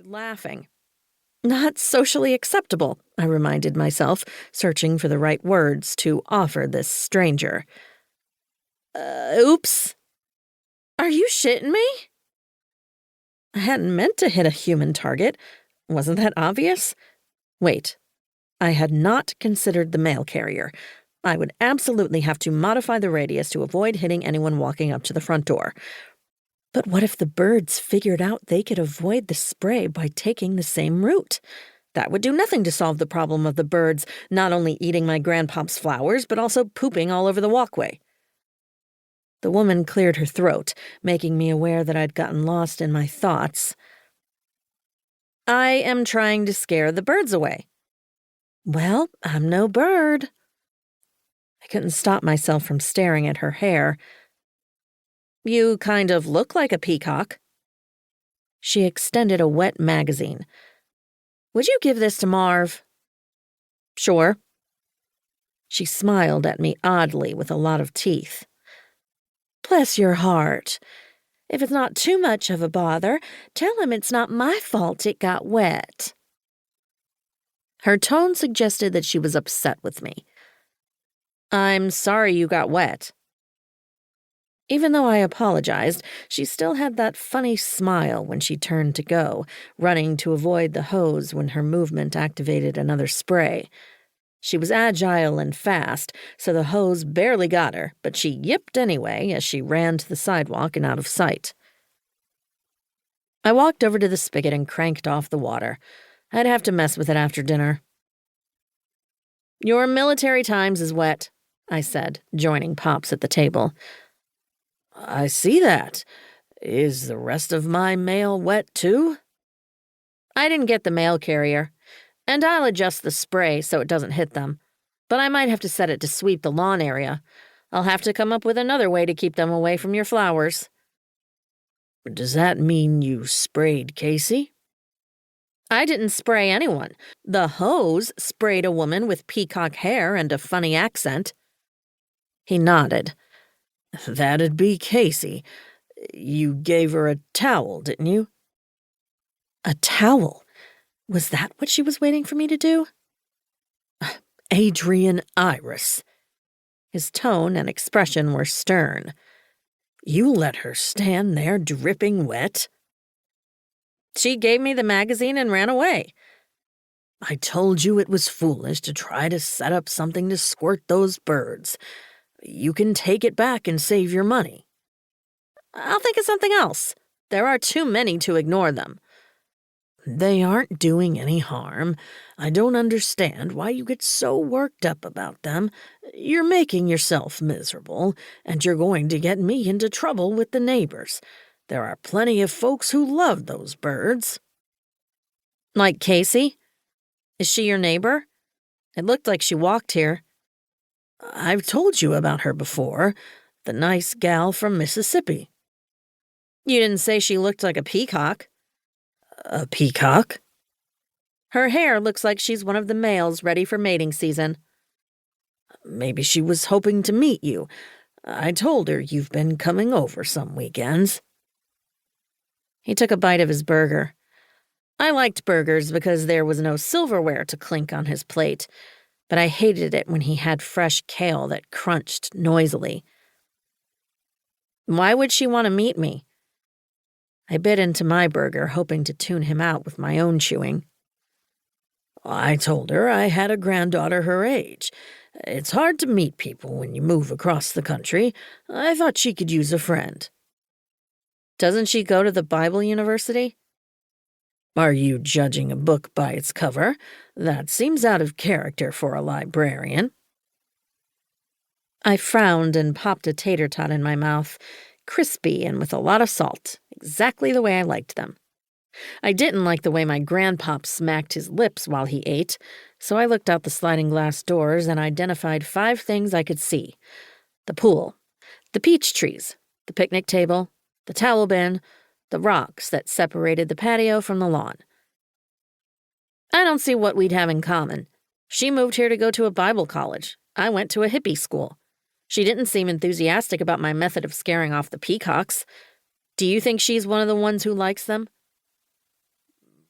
started laughing. Not socially acceptable, I reminded myself, searching for the right words to offer this stranger. Oops. Are you shitting me? I hadn't meant to hit a human target. Wasn't that obvious? Wait. I had not considered the mail carrier. I would absolutely have to modify the radius to avoid hitting anyone walking up to the front door. But what if the birds figured out they could avoid the spray by taking the same route? That would do nothing to solve the problem of the birds not only eating my grandpop's flowers, but also pooping all over the walkway. The woman cleared her throat, making me aware that I'd gotten lost in my thoughts. I am trying to scare the birds away. Well, I'm no bird. I couldn't stop myself from staring at her hair. You kind of look like a peacock. She extended a wet magazine. Would you give this to Marv? Sure. She smiled at me oddly with a lot of teeth. Bless your heart. If it's not too much of a bother, tell him it's not my fault it got wet. Her tone suggested that she was upset with me. I'm sorry you got wet. Even though I apologized, she still had that funny smile when she turned to go, running to avoid the hose when her movement activated another spray. She was agile and fast, so the hose barely got her, but she yipped anyway as she ran to the sidewalk and out of sight. I walked over to the spigot and cranked off the water. I'd have to mess with it after dinner. Your military Times is wet, I said, joining Pops at the table. I see that. Is the rest of my mail wet too? I didn't get the mail carrier, and I'll adjust the spray so it doesn't hit them. But I might have to set it to sweep the lawn area. I'll have to come up with another way to keep them away from your flowers. Does that mean you sprayed Casey? I didn't spray anyone. The hose sprayed a woman with peacock hair and a funny accent. He nodded. That'd be Casey. You gave her a towel, didn't you? A towel? Was that what she was waiting for me to do? Adrienne Iris. His tone and expression were stern. You let her stand there dripping wet? She gave me the magazine and ran away. I told you it was foolish to try to set up something to squirt those birds. You can take it back and save your money. I'll think of something else. There are too many to ignore them. They aren't doing any harm. I don't understand why you get so worked up about them. You're making yourself miserable, and you're going to get me into trouble with the neighbors. There are plenty of folks who love those birds. Like Casey? Is she your neighbor? It looked like she walked here. I've told you about her before, the nice gal from Mississippi. You didn't say she looked like a peacock. A peacock? Her hair looks like she's one of the males ready for mating season. Maybe she was hoping to meet you. I told her you've been coming over some weekends. He took a bite of his burger. I liked burgers because there was no silverware to clink on his plate, but I hated it when he had fresh kale that crunched noisily. Why would she want to meet me? I bit into my burger, hoping to tune him out with my own chewing. I told her I had a granddaughter her age. It's hard to meet people when you move across the country. I thought she could use a friend. Doesn't she go to the Bible University? Are you judging a book by its cover? That seems out of character for a librarian. I frowned and popped a tater tot in my mouth, crispy and with a lot of salt, exactly the way I liked them. I didn't like the way my grandpop smacked his lips while he ate, so I looked out the sliding glass doors and identified 5 things I could see. The pool, the peach trees, the picnic table, the towel bin, the rocks that separated the patio from the lawn. I don't see what we'd have in common. She moved here to go to a Bible college. I went to a hippie school. She didn't seem enthusiastic about my method of scaring off the peacocks. Do you think she's one of the ones who likes them?